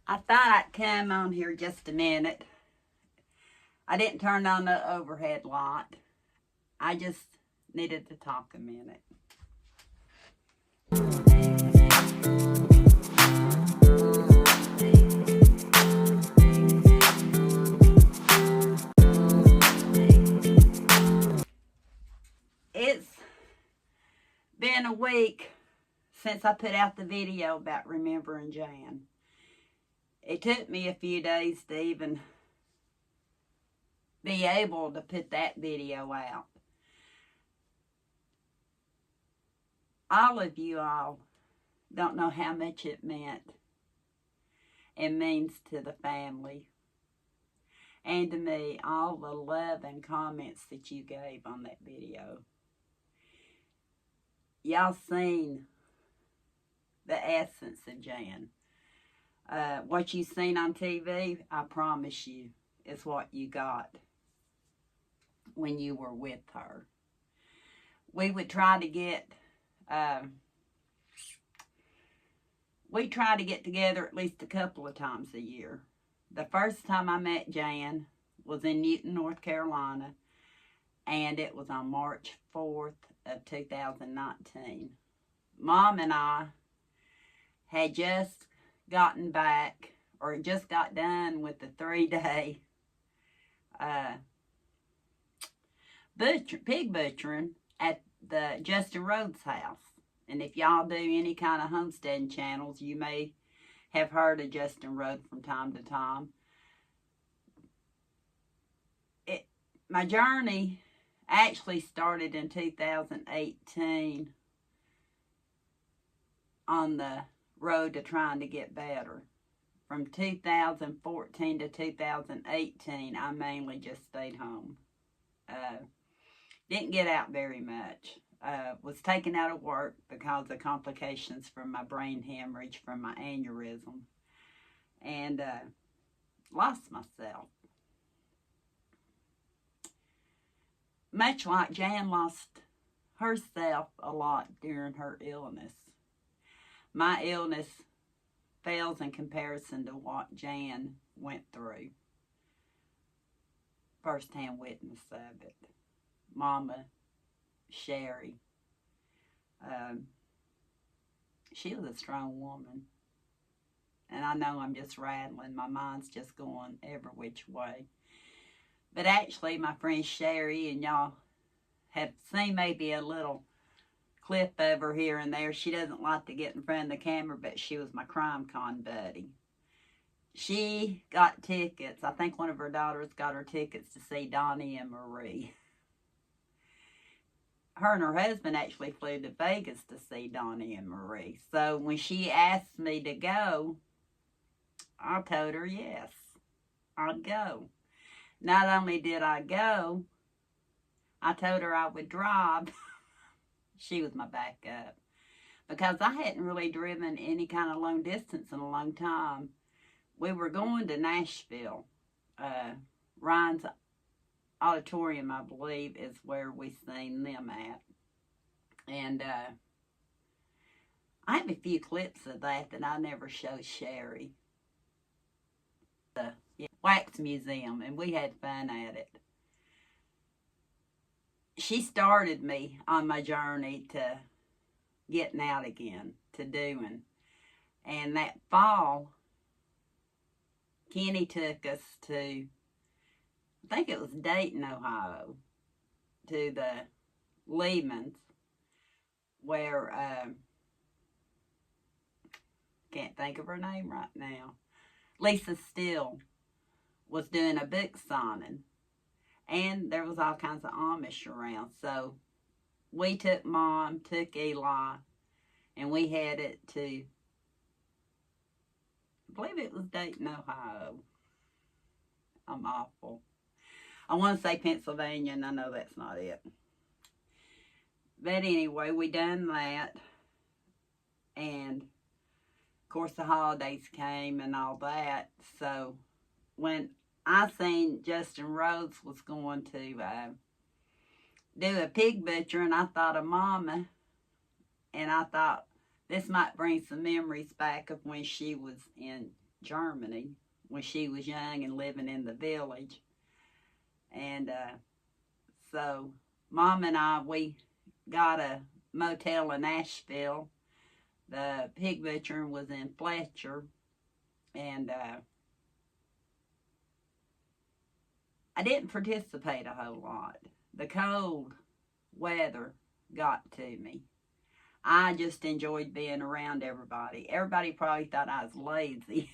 I thought I'd come on here just a minute. I didn't turn on the overhead light. I just needed to talk a minute. It's been a week since I put out the video about remembering Jan. It took me a few days to even be able to put that video out. All of you all don't know how much it meant and means to the family and to me, all the love and comments that you gave on that video. Y'all seen the essence of Jan. What you seen on TV, I promise you, is what you got when you were with her. We would try to get together at least a couple of times a year. The first time I met Jan was in Newton, North Carolina, and it was on March 4th of 2019. Mom and I had just gotten back, or just got done with the 3-day pig butchering at the Justin Rhodes house. And if y'all do any kind of homesteading channels, you may have heard of Justin Rhodes from time to time. My journey actually started in 2018 on the road to trying to get better. From 2014 to 2018, I mainly just stayed home. Didn't get out very much. Was taken out of work because of complications from my brain hemorrhage from my aneurysm. And lost myself. Much like Jan lost herself a lot during her illness. My illness fails in comparison to what Jan went through. First-hand witness of it. Mama Sherry. She was a strong woman. And I know I'm just rattling. My mind's just going every which way. But actually, my friend Sherry, and y'all have seen maybe a little clip of her here and there. She doesn't like to get in front of the camera, but she was my crime con buddy. She got tickets. I think one of her daughters got her tickets to see Donnie and Marie. Her and her husband actually flew to Vegas to see Donnie and Marie. So when she asked me to go, I told her yes, I'd go. Not only did I go, I told her I would drive. She was my backup. Because I hadn't really driven any kind of long distance in a long time. We were going to Nashville. Ryan's Auditorium, I believe, is where we seen them at. And I have a few clips of that I never showed Sherry. The Wax Museum, and we had fun at it. She started me on my journey to getting out again, to doing. And that fall, Kenny took us to, I think it was Dayton, Ohio, to the Lehmans, where, can't think of her name right now, Lisa Steele was doing a book signing. And there was all kinds of Amish around. So we took Mom, took Eli, and we headed to, I believe it was Dayton, Ohio. I'm awful. I want to say Pennsylvania, and I know that's not it. But anyway, we done that. And, of course, the holidays came and all that. So when I seen Justin Rhodes was going to do a pig butcher, and I thought of Mama, and I thought this might bring some memories back of when she was in Germany when she was young and living in the village. And so Mom and I, we got a motel in Nashville. The pig butcher was in Fletcher. And I didn't participate a whole lot. The cold weather got to me. I just enjoyed being around everybody. Everybody probably thought I was lazy.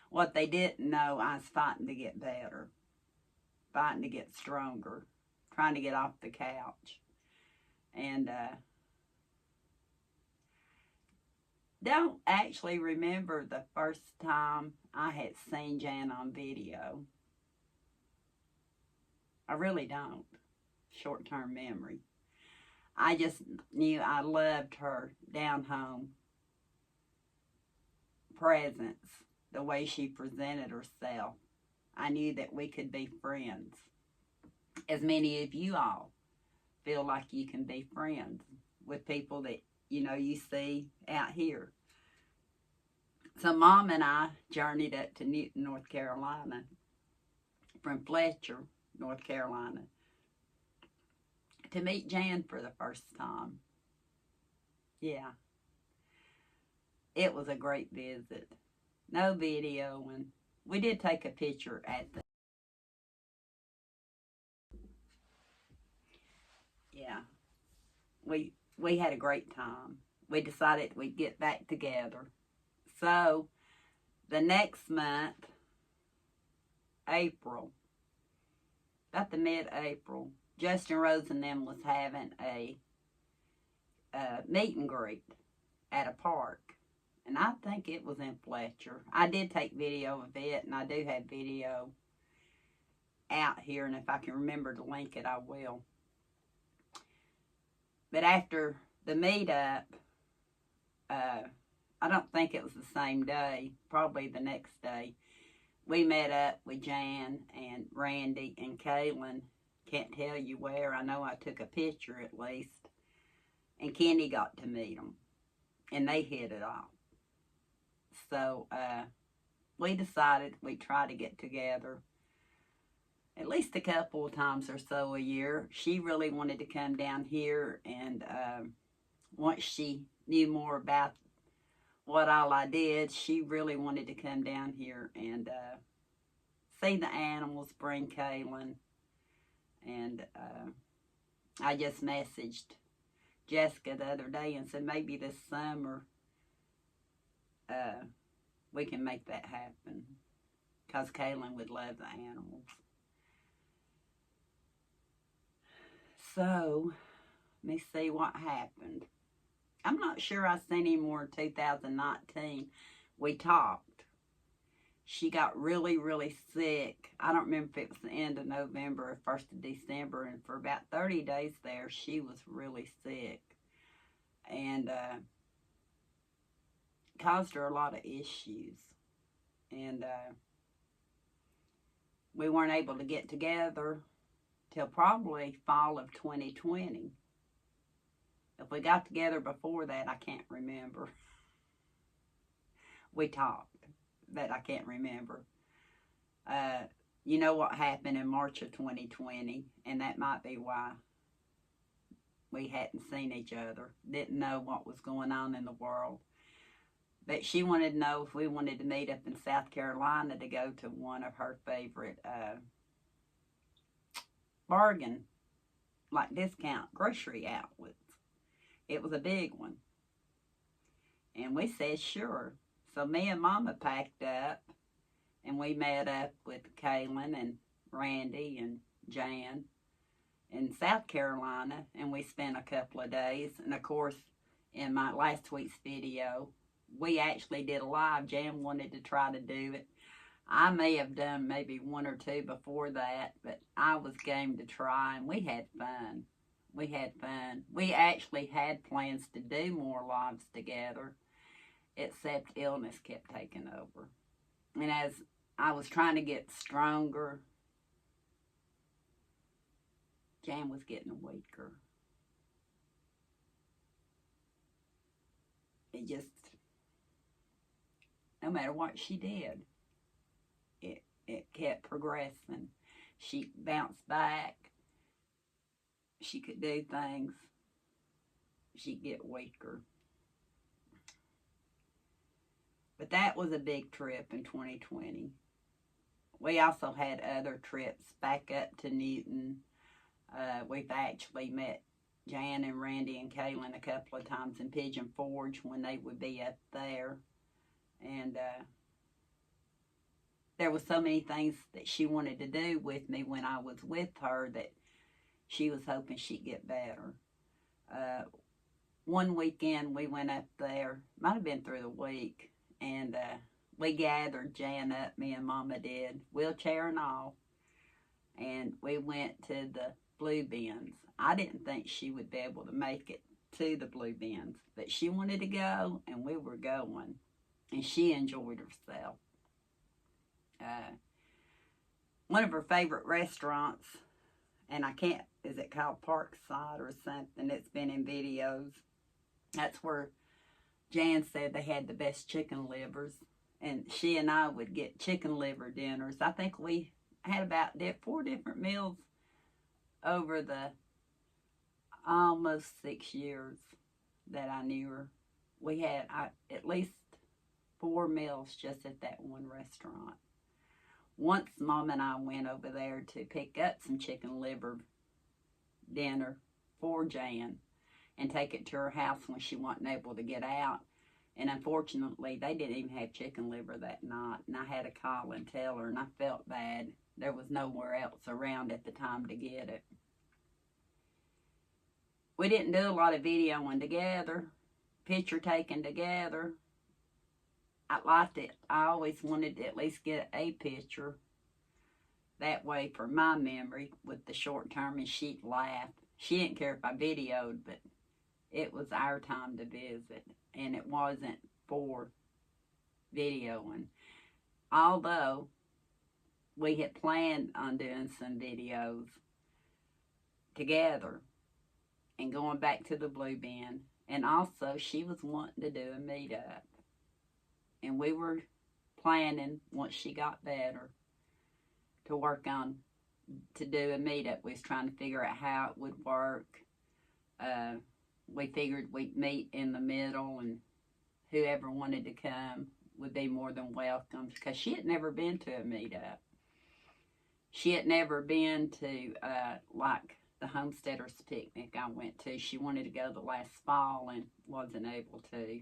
What they didn't know, I was fighting to get better, fighting to get stronger, trying to get off the couch. And don't actually remember the first time I had seen Jan on video. I really don't. Short-term memory. I just knew I loved her down home presence, the way she presented herself. I knew that we could be friends. As many of you all feel like you can be friends with people that, you know, you see out here. So Mom and I journeyed up to Newton, North Carolina from Fletcher, North Carolina, to meet Jan for the first time. Yeah. It was a great visit. No video, and we did take a picture at the... Yeah. We had a great time. We decided we'd get back together. So, the next month, April, about the mid-April, Justin Rose and them was having a meet and greet at a park. And I think it was in Fletcher. I did take video of it, and I do have video out here. And if I can remember to link it, I will. But after the meetup, I don't think it was the same day, probably the next day, we met up with Jan and Randy and Kaylin. Can't tell you where. I know I took a picture at least. And Kenny got to meet them. And they hit it off. So we decided we'd try to get together at least a couple of times or so a year. She really wanted to come down here, and once she knew more about what all I did, she really wanted to come down here and see the animals, bring Kaylin. And I just messaged Jessica the other day and said maybe this summer we can make that happen, because Kaylin would love the animals. So, let me see what happened. I'm not sure I seen any more in 2019. We talked. She got really, really sick. I don't remember if it was the end of November or 1st of December. And for about 30 days there, she was really sick. And caused her a lot of issues. And we weren't able to get together till probably fall of 2020. If we got together before that, I can't remember. We talked, but I can't remember. You know what happened in March of 2020, and that might be why we hadn't seen each other, didn't know what was going on in the world. But she wanted to know if we wanted to meet up in South Carolina to go to one of her favorite bargain, like discount grocery outlets. It was a big one. And we said sure. So me and Mama packed up, and we met up with Kaylin and Randy and Jan in South Carolina, and we spent a couple of days. And of course, in my last week's video, we actually did a live. Jan wanted to try to do it. I may have done maybe one or two before that, but I was game to try, and we had fun. We had fun. We actually had plans to do more lives together, except illness kept taking over. And as I was trying to get stronger, Jan was getting weaker. no matter what she did, it kept progressing. She bounced back. She could do things. She'd get weaker. But that was a big trip in 2020. We also had other trips back up to Newton. We've actually met Jan and Randy and Kaylin a couple of times in Pigeon Forge when they would be up there. And there was so many things that she wanted to do with me when I was with her that she was hoping she'd get better. One weekend we went up there, might have been through the week, and we gathered Jan up, me and Mama did, wheelchair and all, and we went to the Blue Bins. I didn't think she would be able to make it to the Blue Bins, but she wanted to go, and we were going, and she enjoyed herself. One of her favorite restaurants, and I can't, is it called Parkside or something? It's been in videos. That's where Jan said they had the best chicken livers, and she and I would get chicken liver dinners. I think we had about 4 different meals over the almost 6 years that I knew her. We had at least 4 meals just at that one restaurant. Once Mom and I went over there to pick up some chicken liver dinner for Jan and take it to her house when she wasn't able to get out. And unfortunately, they didn't even have chicken liver that night. And I had to call and tell her, and I felt bad. There was nowhere else around at the time to get it. We didn't do a lot of videoing together, picture taking together. I liked it. I always wanted to at least get a picture. That way for my memory with the short term, and she'd laugh. She didn't care if I videoed, but it was our time to visit. And it wasn't for videoing. Although we had planned on doing some videos together and going back to the Blue Bin. And also she was wanting to do a meetup. And we were planning, once she got better, to work on, to do a meetup. We was trying to figure out how it would work. We figured we'd meet in the middle, and whoever wanted to come would be more than welcome, because she had never been to a meetup. She had never been to, like, the Homesteaders Picnic I went to. She wanted to go the last fall and wasn't able to.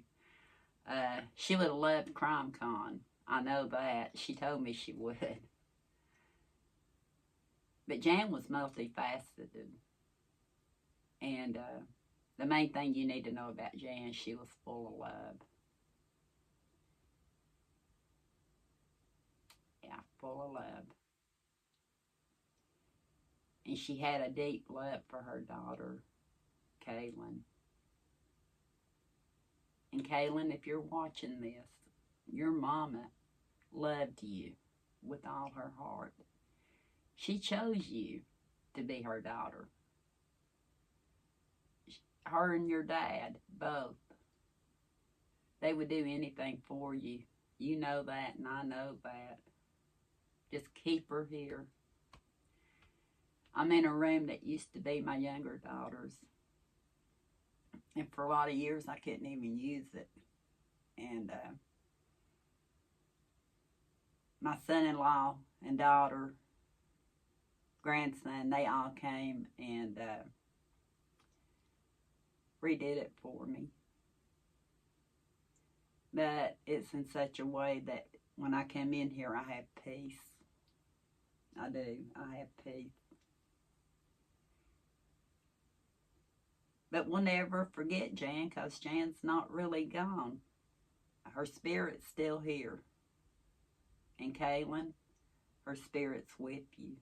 She would have loved Crime Con. I know that. She told me she would. But Jan was multifaceted. And the main thing you need to know about Jan, she was full of love. Yeah, full of love. And she had a deep love for her daughter, Kaylin. And Kaylin, if you're watching this, your mama loved you with all her heart. She chose you to be her daughter. Her and your dad, both. They would do anything for you. You know that, and I know that. Just keep her here. I'm in a room that used to be my younger daughter's. And for a lot of years, I couldn't even use it. And my son-in-law and daughter, grandson, they all came and redid it for me. But it's in such a way that when I come in here, I have peace. I do. I have peace. But we'll never forget Jan, because Jan's not really gone. Her spirit's still here. And Kaylin, her spirit's with you.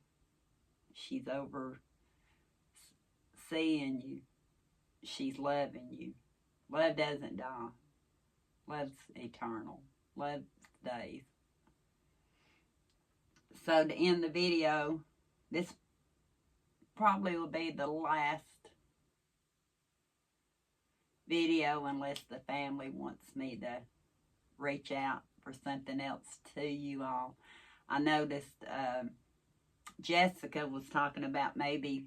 She's over seeing you. She's loving you. Love doesn't die. Love's eternal. Love stays. So to end the video, this probably will be the last video unless the family wants me to reach out for something else to you all. I noticed Jessica was talking about maybe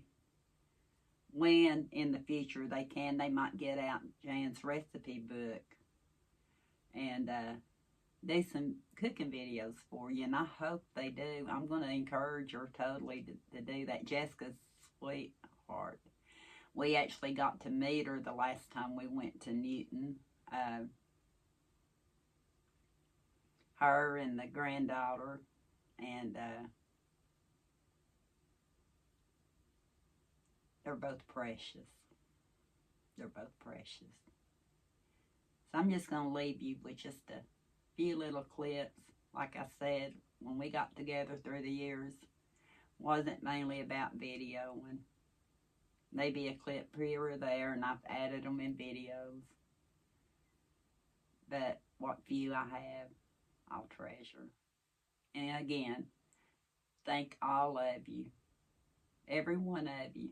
when in the future they might get out Jan's recipe book and do some cooking videos for you, and I hope they do. I'm going to encourage her totally to do that. Jessica's sweetheart. We actually got to meet her the last time we went to Newton. Her and the granddaughter, and they're both precious. They're both precious. So I'm just going to leave you with just a few little clips. Like I said, when we got together through the years, wasn't mainly about video, and maybe a clip here or there, and I've added them in videos. But what few I have, I'll treasure. And again, thank all of you, every one of you,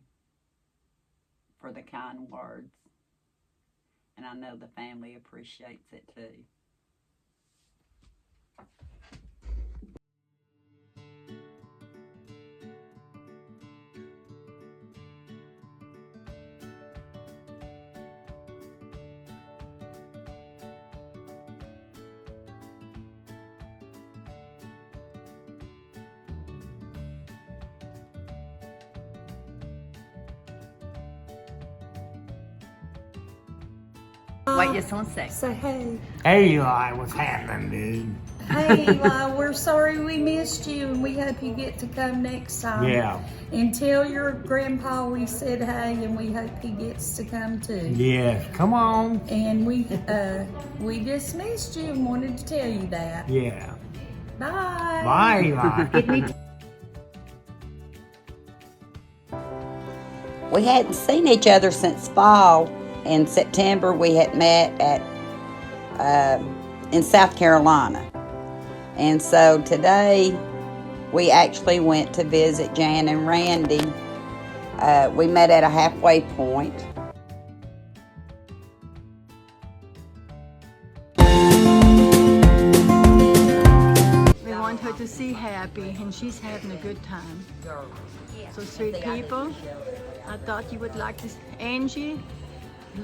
for the kind words. And I know the family appreciates it too. Wait just one second. Say hey. Hey Eli, what's happening, dude? Hey Eli, we're sorry we missed you, and we hope you get to come next time. Yeah. And tell your grandpa we said hey, and we hope he gets to come too. Yes, come on. And we just missed you and wanted to tell you that. Yeah. Bye. Bye, Eli. We hadn't seen each other since fall. In September, we had met at in South Carolina. And so today, we actually went to visit Jan and Randy. We met at a halfway point. We want her to see happy, and she's having a good time. So sweet people, I thought you would like to. Angie,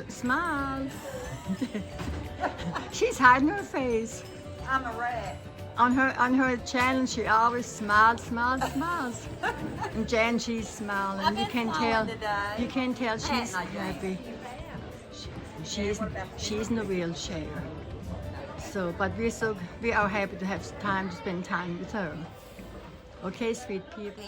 smile. She's hiding her face. I'm a rat. On her channel, she always smiles. And Jan, she's smiling. You can tell. You can tell she's happy. She's in a wheelchair. So, but we are happy to have time to spend time with her. Okay, sweet people.